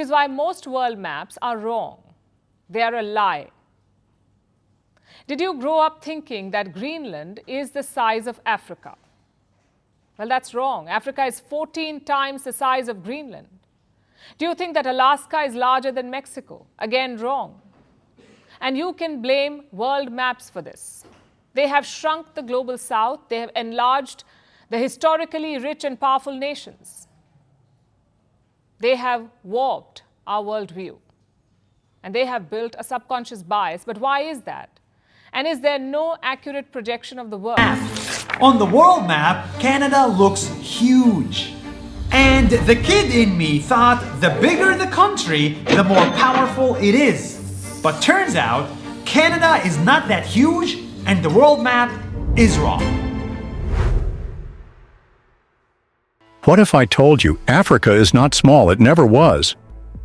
Is why most world maps are wrong. They are a lie. Did you grow up thinking that Greenland is the size of Africa? Well, that's wrong. Africa is 14 times the size of Greenland. Do you think that Alaska is larger than Mexico? Again, wrong. And you can blame world maps for this. They have shrunk the global south. They have enlarged the historically rich and powerful nations. They have warped our worldview. And they have built a subconscious bias. But why is that? And is there no accurate projection of the world? On the world map, Canada looks huge. And the kid in me thought the bigger the country, the more powerful it is. But turns out, Canada is not that huge, and the world map is wrong. What if I told you Africa is not small? It never was.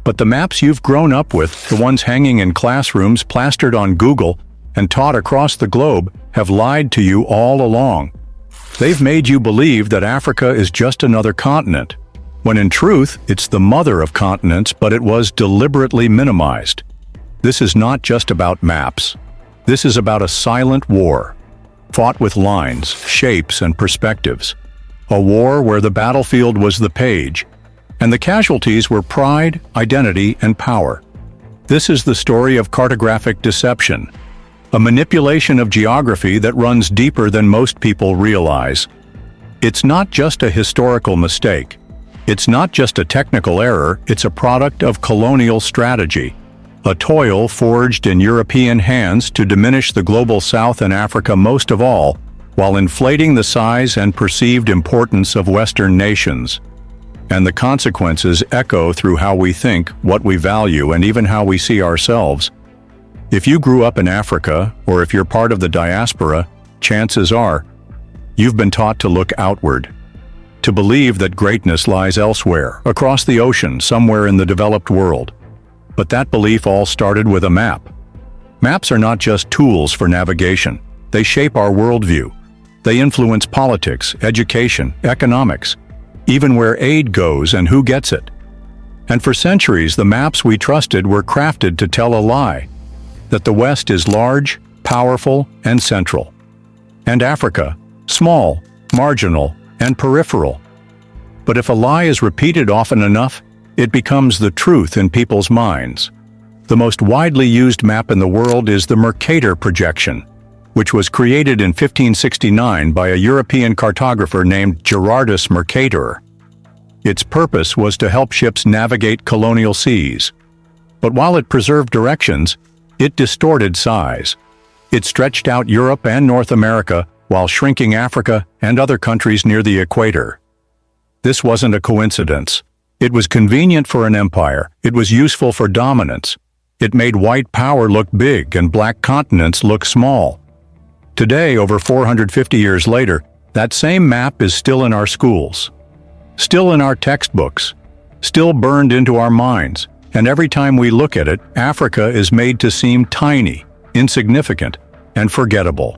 But the maps you've grown up with, the ones hanging in classrooms, plastered on Google, and taught across the globe, have lied to you all along. They've made you believe that Africa is just another continent, when in truth, it's the mother of continents, but it was deliberately minimized. This is not just about maps. This is about a silent war, fought with lines, shapes, and perspectives. A war where the battlefield was the page, and the casualties were pride, identity, and power. This is the story of cartographic deception, a manipulation of geography that runs deeper than most people realize. It's not just a historical mistake. It's not just a technical error, it's a product of colonial strategy, a toil forged in European hands to diminish the global South and Africa most of all, while inflating the size and perceived importance of Western nations. And the consequences echo through how we think, what we value, and even how we see ourselves. If you grew up in Africa, or if you're part of the diaspora, chances are you've been taught to look outward, to believe that greatness lies elsewhere, across the ocean, somewhere in the developed world. But that belief all started with a map. Maps are not just tools for navigation. They shape our worldview. They influence politics, education, economics, even where aid goes and who gets it. And for centuries, the maps we trusted were crafted to tell a lie, that the West is large, powerful, and central, and Africa, small, marginal, and peripheral. But if a lie is repeated often enough, it becomes the truth in people's minds. The most widely used map in the world is the Mercator projection, which was created in 1569 by a European cartographer named Gerardus Mercator. Its purpose was to help ships navigate colonial seas. But while it preserved directions, it distorted size. It stretched out Europe and North America while shrinking Africa and other countries near the equator. This wasn't a coincidence. It was convenient for an empire. It was useful for dominance. It made white power look big and black continents look small. Today, over 450 years later, that same map is still in our schools, still in our textbooks, still burned into our minds. And every time we look at it, Africa is made to seem tiny, insignificant, and forgettable.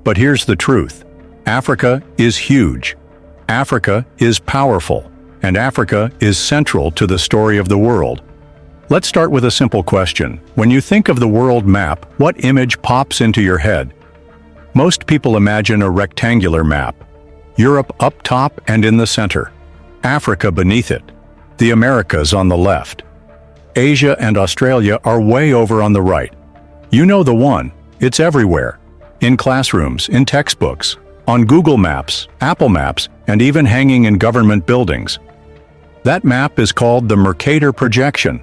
But here's the truth. Africa is huge. Africa is powerful. And Africa is central to the story of the world. Let's start with a simple question. When you think of the world map, what image pops into your head? Most people imagine a rectangular map. Europe up top and in the center. Africa beneath it. The Americas on the left. Asia and Australia are way over on the right. You know the one. It's everywhere. In classrooms, in textbooks, on Google Maps, Apple Maps, and even hanging in government buildings. That map is called the Mercator projection.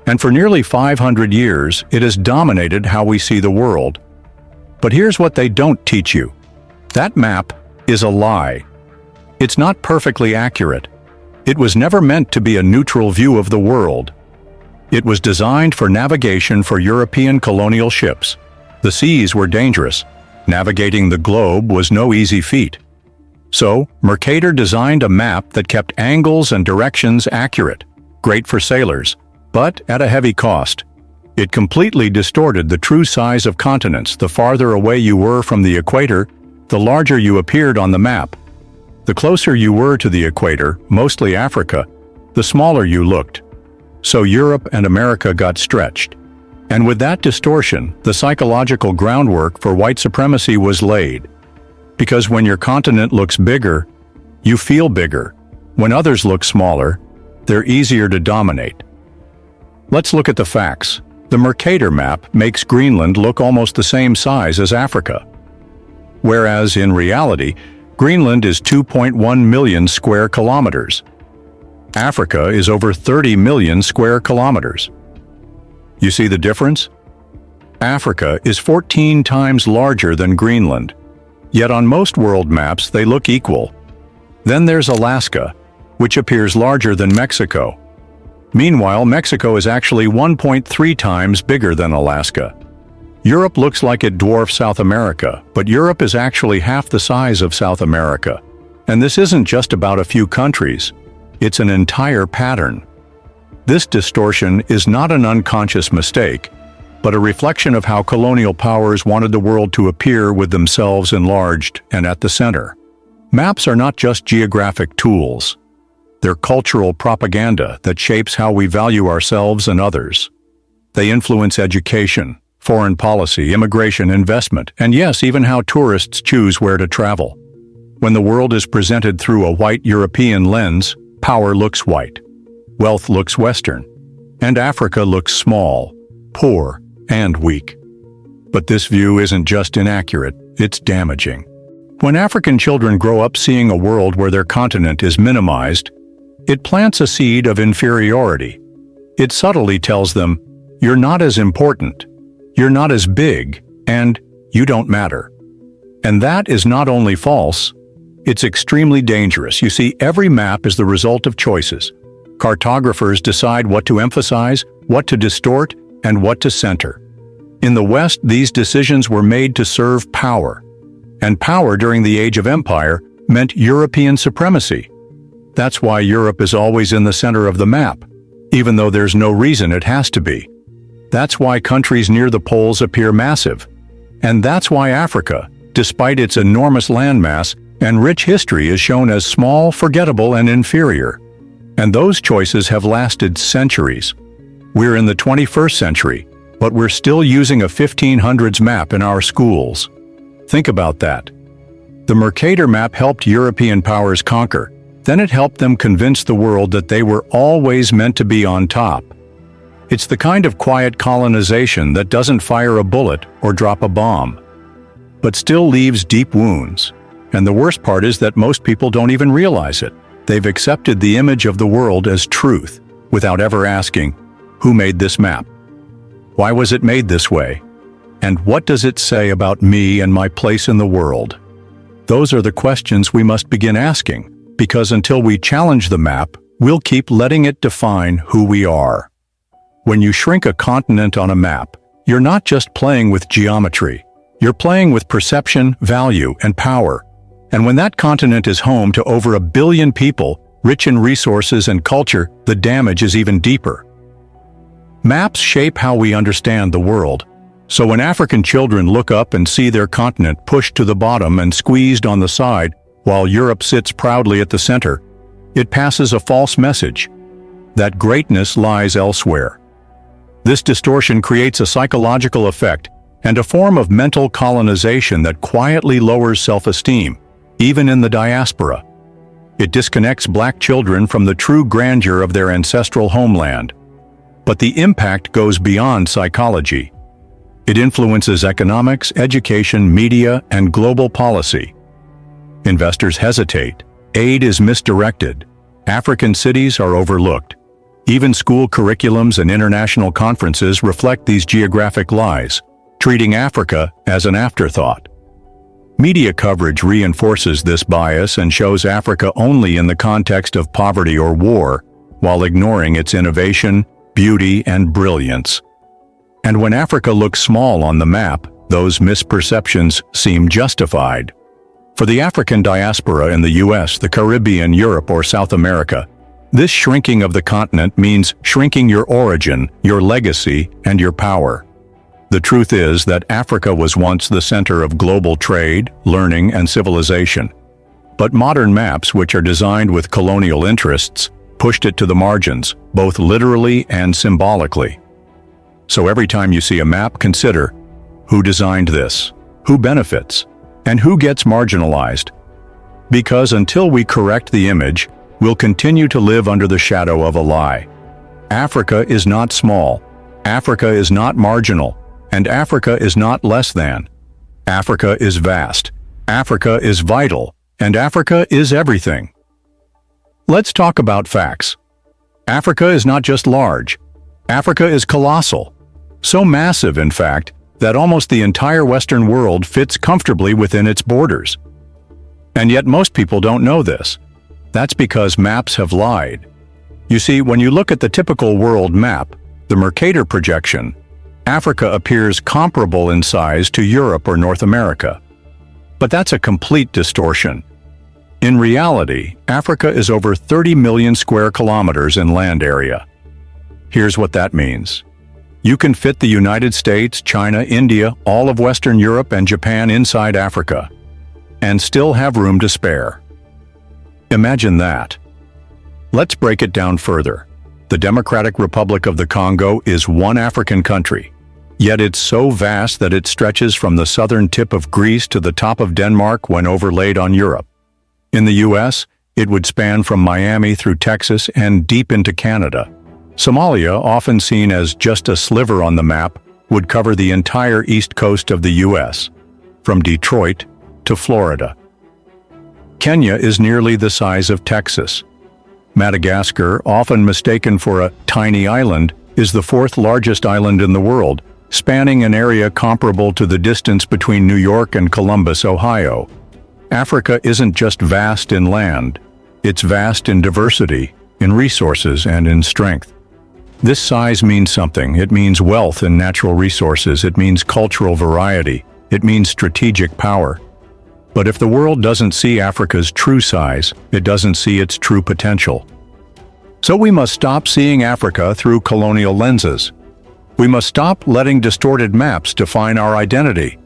And for nearly 500 years, it has dominated how we see the world. But here's what they don't teach you. That map is a lie. It's not perfectly accurate. It was never meant to be a neutral view of the world. It was designed for navigation for European colonial ships. The seas were dangerous. Navigating the globe was no easy feat. So, Mercator designed a map that kept angles and directions accurate, great for sailors, but at a heavy cost. It completely distorted the true size of continents. The farther away you were from the equator, the larger you appeared on the map. The closer you were to the equator, mostly Africa, the smaller you looked. So Europe and America got stretched. And with that distortion, the psychological groundwork for white supremacy was laid. Because when your continent looks bigger, you feel bigger. When others look smaller, they're easier to dominate. Let's look at the facts. The Mercator map makes Greenland look almost the same size as Africa. Whereas in reality, Greenland is 2.1 million square kilometers. Africa is over 30 million square kilometers. You see the difference? Africa is 14 times larger than Greenland, yet on most world maps they look equal. Then there's Alaska, which appears larger than Mexico. Meanwhile, Mexico is actually 1.3 times bigger than Alaska. Europe looks like it dwarfs South America, but Europe is actually half the size of South America. And this isn't just about a few countries. It's an entire pattern. This distortion is not an unconscious mistake, but a reflection of how colonial powers wanted the world to appear with themselves enlarged and at the center. Maps are not just geographic tools. They're cultural propaganda that shapes how we value ourselves and others. They influence education, foreign policy, immigration, investment, and yes, even how tourists choose where to travel. When the world is presented through a white European lens, power looks white, wealth looks Western, and Africa looks small, poor, and weak. But this view isn't just inaccurate, it's damaging. When African children grow up seeing a world where their continent is minimized, it plants a seed of inferiority. It subtly tells them, you're not as important, you're not as big, and you don't matter. And that is not only false, it's extremely dangerous. You see, every map is the result of choices. Cartographers decide what to emphasize, what to distort, and what to center. In the West, these decisions were made to serve power. And power during the Age of Empire meant European supremacy. That's why Europe is always in the center of the map, even though there's no reason it has to be. That's why countries near the poles appear massive. And that's why Africa, despite its enormous landmass and rich history, is shown as small, forgettable, and inferior. And those choices have lasted centuries. We're in the 21st century, but we're still using a 1500s map in our schools. Think about that. The Mercator map helped European powers conquer. Then it helped them convince the world that they were always meant to be on top. It's the kind of quiet colonization that doesn't fire a bullet or drop a bomb, but still leaves deep wounds. And the worst part is that most people don't even realize it. They've accepted the image of the world as truth, without ever asking, who made this map? Why was it made this way? And what does it say about me and my place in the world? Those are the questions we must begin asking, because until we challenge the map, we'll keep letting it define who we are. When you shrink a continent on a map, you're not just playing with geometry. You're playing with perception, value, and power. And when that continent is home to over 1 billion people, rich in resources and culture, the damage is even deeper. Maps shape how we understand the world. So when African children look up and see their continent pushed to the bottom and squeezed on the side, while Europe sits proudly at the center, it passes a false message that greatness lies elsewhere. This distortion creates a psychological effect and a form of mental colonization that quietly lowers self-esteem, even in the diaspora. It disconnects black children from the true grandeur of their ancestral homeland. But the impact goes beyond psychology. It influences economics, education, media, and global policy. Investors hesitate. Aid is misdirected. African cities are overlooked. Even school curriculums and international conferences reflect these geographic lies, treating Africa as an afterthought. Media coverage reinforces this bias and shows Africa only in the context of poverty or war, while ignoring its innovation, beauty, and brilliance. And when Africa looks small on the map, those misperceptions seem justified. For the African diaspora in the US, the Caribbean, Europe, or South America, this shrinking of the continent means shrinking your origin, your legacy, and your power. The truth is that Africa was once the center of global trade, learning, and civilization. But modern maps, which are designed with colonial interests, pushed it to the margins, both literally and symbolically. So every time you see a map, consider who designed this, who benefits, and who gets marginalized. Because until we correct the image, we'll continue to live under the shadow of a lie. Africa is not small, Africa is not marginal, and Africa is not less than. Africa is vast, Africa is vital, and Africa is everything. Let's talk about facts. Africa is not just large. Africa is colossal. So massive, in fact, that almost the entire Western world fits comfortably within its borders. And yet most people don't know this. That's because maps have lied. You see, when you look at the typical world map, the Mercator projection, Africa appears comparable in size to Europe or North America. But that's a complete distortion. In reality, Africa is over 30 million square kilometers in land area. Here's what that means. You can fit the United States, China, India, all of Western Europe and Japan inside Africa, and still have room to spare. Imagine that. Let's break it down further. The Democratic Republic of the Congo is one African country, yet it's so vast that it stretches from the southern tip of Greece to the top of Denmark when overlaid on Europe. In the US, it would span from Miami through Texas and deep into Canada. Somalia, often seen as just a sliver on the map, would cover the entire east coast of the US, from Detroit to Florida. Kenya is nearly the size of Texas. Madagascar, often mistaken for a tiny island, is the fourth largest island in the world, spanning an area comparable to the distance between New York and Columbus, Ohio. Africa isn't just vast in land, it's vast in diversity, in resources, and in strength. This size means something. It means wealth and natural resources. It means cultural variety. It means strategic power. But if the world doesn't see Africa's true size, it doesn't see its true potential. So we must stop seeing Africa through colonial lenses. We must stop letting distorted maps define our identity.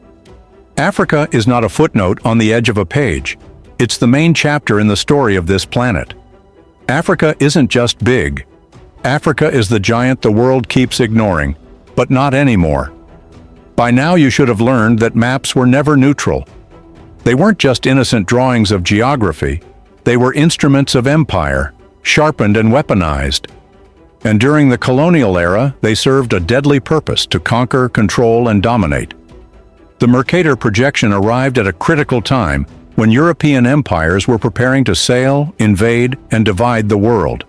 Africa is not a footnote on the edge of a page. It's the main chapter in the story of this planet. Africa isn't just big. Africa is the giant the world keeps ignoring, but not anymore. By now you should have learned that maps were never neutral. They weren't just innocent drawings of geography, they were instruments of empire, sharpened and weaponized. And during the colonial era, they served a deadly purpose to conquer, control, and dominate. The Mercator projection arrived at a critical time when European empires were preparing to sail, invade, and divide the world.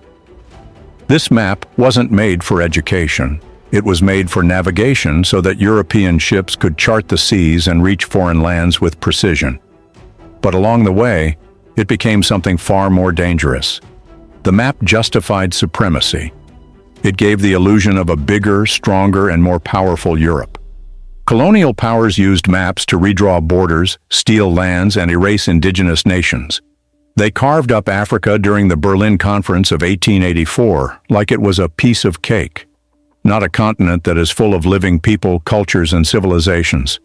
This map wasn't made for education. It was made for navigation so that European ships could chart the seas and reach foreign lands with precision. But along the way, it became something far more dangerous. The map justified supremacy. It gave the illusion of a bigger, stronger, and more powerful Europe. Colonial powers used maps to redraw borders, steal lands, and erase indigenous nations. They carved up Africa during the Berlin Conference of 1884 like it was a piece of cake, not a continent that is full of living people, cultures, and civilizations.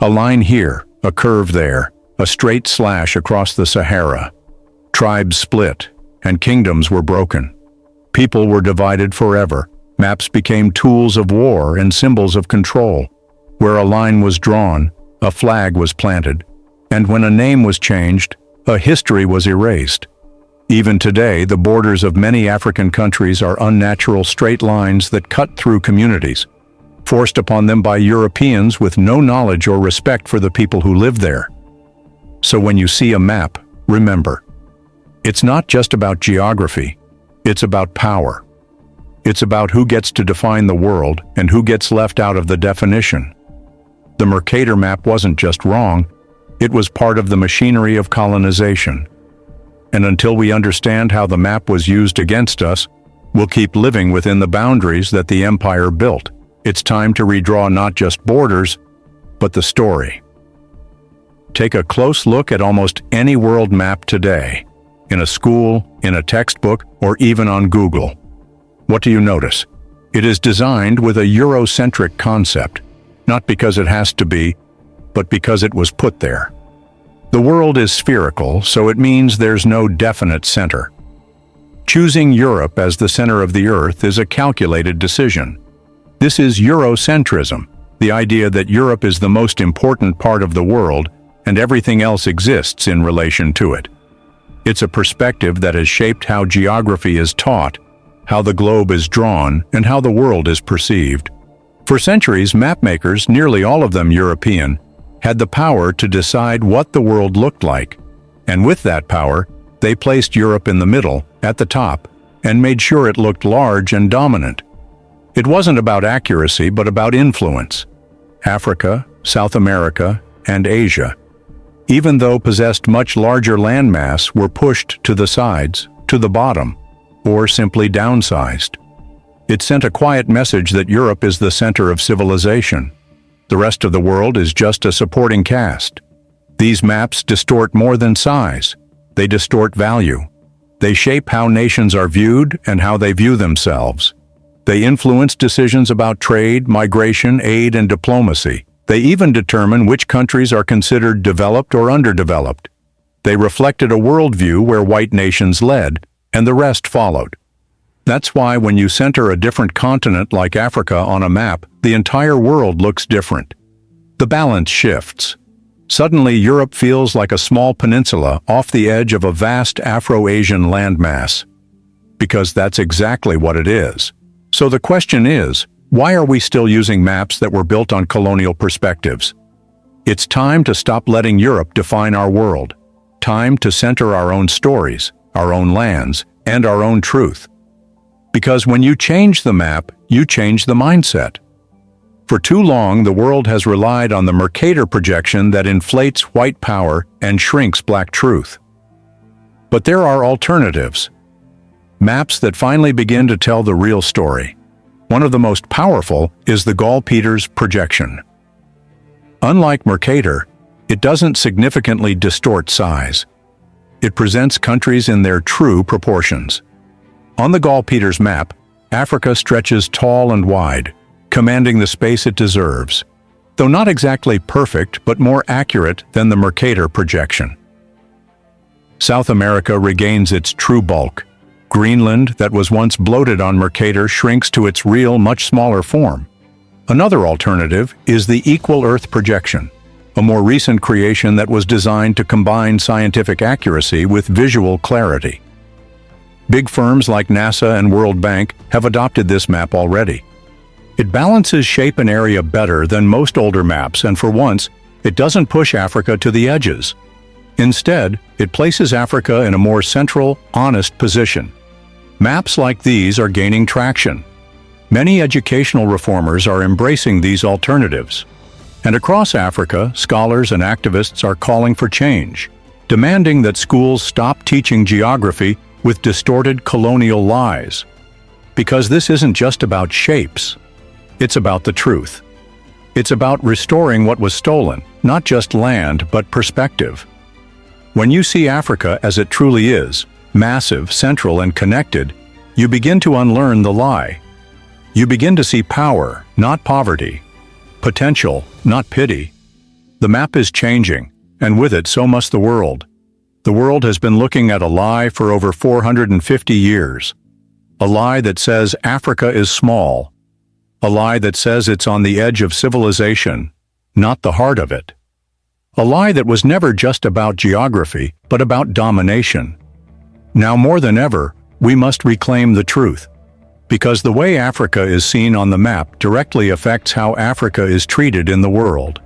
A line here, a curve there, a straight slash across the Sahara. Tribes split, and kingdoms were broken. People were divided forever. Maps became tools of war and symbols of control. Where a line was drawn, a flag was planted, and when a name was changed, a history was erased. Even today, the borders of many African countries are unnatural straight lines that cut through communities, forced upon them by Europeans with no knowledge or respect for the people who live there. So when you see a map, remember, it's not just about geography, it's about power. It's about who gets to define the world and who gets left out of the definition. The Mercator map wasn't just wrong, it was part of the machinery of colonization. And until we understand how the map was used against us, we'll keep living within the boundaries that the empire built. It's time to redraw not just borders, but the story. Take a close look at almost any world map today, in a school, in a textbook, or even on Google. What do you notice? It is designed with a Eurocentric concept, not because it has to be, but because it was put there. The world is spherical, so it means there's no definite center. Choosing Europe as the center of the Earth is a calculated decision. This is Eurocentrism, the idea that Europe is the most important part of the world and everything else exists in relation to it. It's a perspective that has shaped how geography is taught, how the globe is drawn, and how the world is perceived. For centuries, mapmakers, nearly all of them European, had the power to decide what the world looked like. And with that power, they placed Europe in the middle, at the top, and made sure it looked large and dominant. It wasn't about accuracy, but about influence. Africa, South America, and Asia, even though possessed much larger landmass, were pushed to the sides, to the bottom, or simply downsized. It sent a quiet message that Europe is the center of civilization. The rest of the world is just a supporting cast. These maps distort more than size. They distort value. They shape how nations are viewed and how they view themselves. They influence decisions about trade, migration, aid, and diplomacy. They even determine which countries are considered developed or underdeveloped. They reflected a worldview where white nations led, and the rest followed. That's why when you center a different continent like Africa on a map, the entire world looks different. The balance shifts. Suddenly, Europe feels like a small peninsula off the edge of a vast Afro-Asian landmass. Because that's exactly what it is. So the question is, why are we still using maps that were built on colonial perspectives? It's time to stop letting Europe define our world. Time to center our own stories, our own lands, and our own truth. Because when you change the map, you change the mindset. For too long, the world has relied on the Mercator projection that inflates white power and shrinks black truth. But there are alternatives. Maps that finally begin to tell the real story. One of the most powerful is the Gall-Peters projection. Unlike Mercator, it doesn't significantly distort size. It presents countries in their true proportions. On the Gall-Peters map, Africa stretches tall and wide, commanding the space it deserves, though not exactly perfect but more accurate than the Mercator projection. South America regains its true bulk. Greenland, that was once bloated on Mercator, shrinks to its real, much smaller form. Another alternative is the Equal Earth projection, a more recent creation that was designed to combine scientific accuracy with visual clarity. Big firms like NASA and World Bank have adopted this map already. It balances shape and area better than most older maps, and for once, it doesn't push Africa to the edges. Instead, it places Africa in a more central, honest position. Maps like these are gaining traction. Many educational reformers are embracing these alternatives. And across Africa, scholars and activists are calling for change, demanding that schools stop teaching geography with distorted colonial lies. Because this isn't just about shapes. It's about the truth. It's about restoring what was stolen, not just land, but perspective. When you see Africa as it truly is, massive, central, and connected, you begin to unlearn the lie. You begin to see power, not poverty, potential, not pity. The map is changing, and with it so must the world. The world has been looking at a lie for over 450 years. A lie that says Africa is small. A lie that says it's on the edge of civilization, not the heart of it. A lie that was never just about geography, but about domination. Now more than ever, we must reclaim the truth. Because the way Africa is seen on the map directly affects how Africa is treated in the world.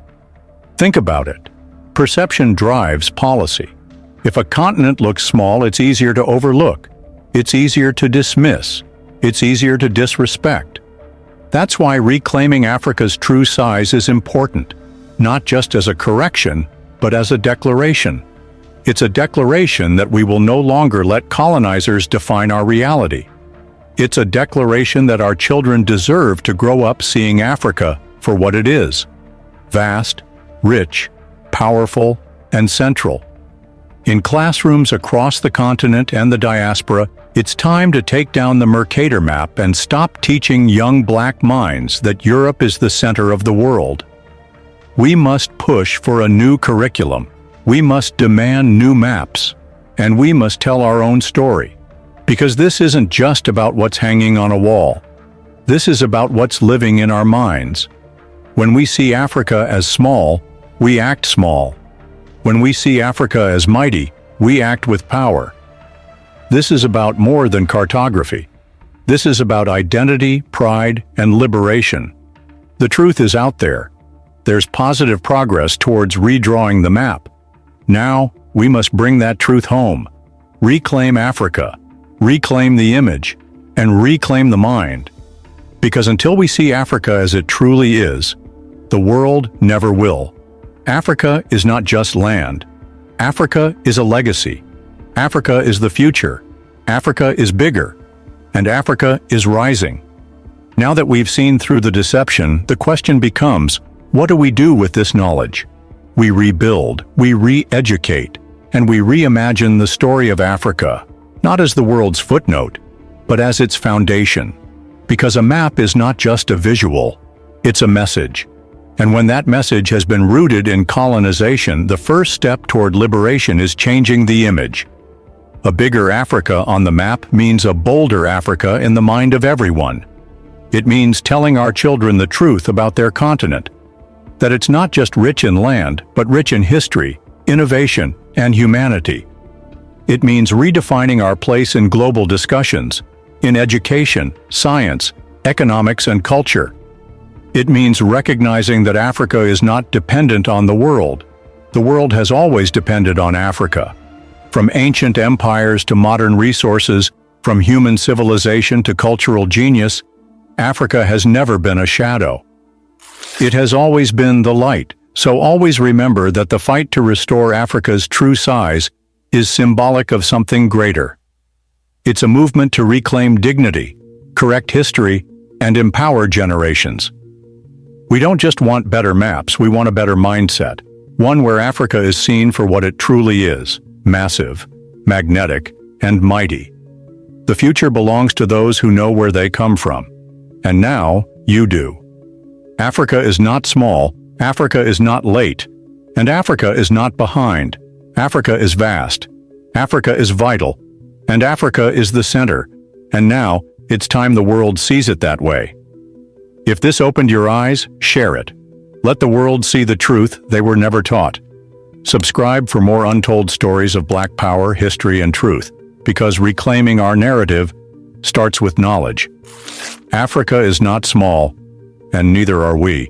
Think about it. Perception drives policy. If a continent looks small, it's easier to overlook. It's easier to dismiss. It's easier to disrespect. That's why reclaiming Africa's true size is important, not just as a correction, but as a declaration. It's a declaration that we will no longer let colonizers define our reality. It's a declaration that our children deserve to grow up seeing Africa for what it is: vast, rich, powerful, and central. In classrooms across the continent and the diaspora, it's time to take down the Mercator map and stop teaching young black minds that Europe is the center of the world. We must push for a new curriculum. We must demand new maps. And we must tell our own story. Because this isn't just about what's hanging on a wall. This is about what's living in our minds. When we see Africa as small, we act small. When we see Africa as mighty, we act with power. This is about more than cartography. This is about identity, pride, and liberation. The truth is out there. There's positive progress towards redrawing the map. Now, we must bring that truth home. Reclaim Africa, reclaim the image, and reclaim the mind. Because until we see Africa as it truly is, the world never will. Africa is not just land. Africa is a legacy. Africa is the future. Africa is bigger. And Africa is rising. Now that we've seen through the deception, the question becomes, what do we do with this knowledge? We rebuild, we re-educate, and we reimagine the story of Africa, not as the world's footnote, but as its foundation. Because a map is not just a visual, it's a message. And when that message has been rooted in colonization, the first step toward liberation is changing the image. A bigger Africa on the map means a bolder Africa in the mind of everyone. It means telling our children the truth about their continent, that it's not just rich in land, but rich in history, innovation, and humanity. It means redefining our place in global discussions, in education, science, economics, and culture. It means recognizing that Africa is not dependent on the world. The world has always depended on Africa. From ancient empires to modern resources, from human civilization to cultural genius, Africa has never been a shadow. It has always been the light, so always remember that the fight to restore Africa's true size is symbolic of something greater. It's a movement to reclaim dignity, correct history, and empower generations. We don't just want better maps, we want a better mindset, one where Africa is seen for what it truly is, massive, magnetic, and mighty. The future belongs to those who know where they come from. And now, you do. Africa is not small, Africa is not late, and Africa is not behind. Africa is vast, Africa is vital, and Africa is the center. And now, it's time the world sees it that way. If this opened your eyes, share it. Let the world see the truth they were never taught. Subscribe for more untold stories of Black power, history, and truth, because reclaiming our narrative starts with knowledge. Africa is not small, and neither are we.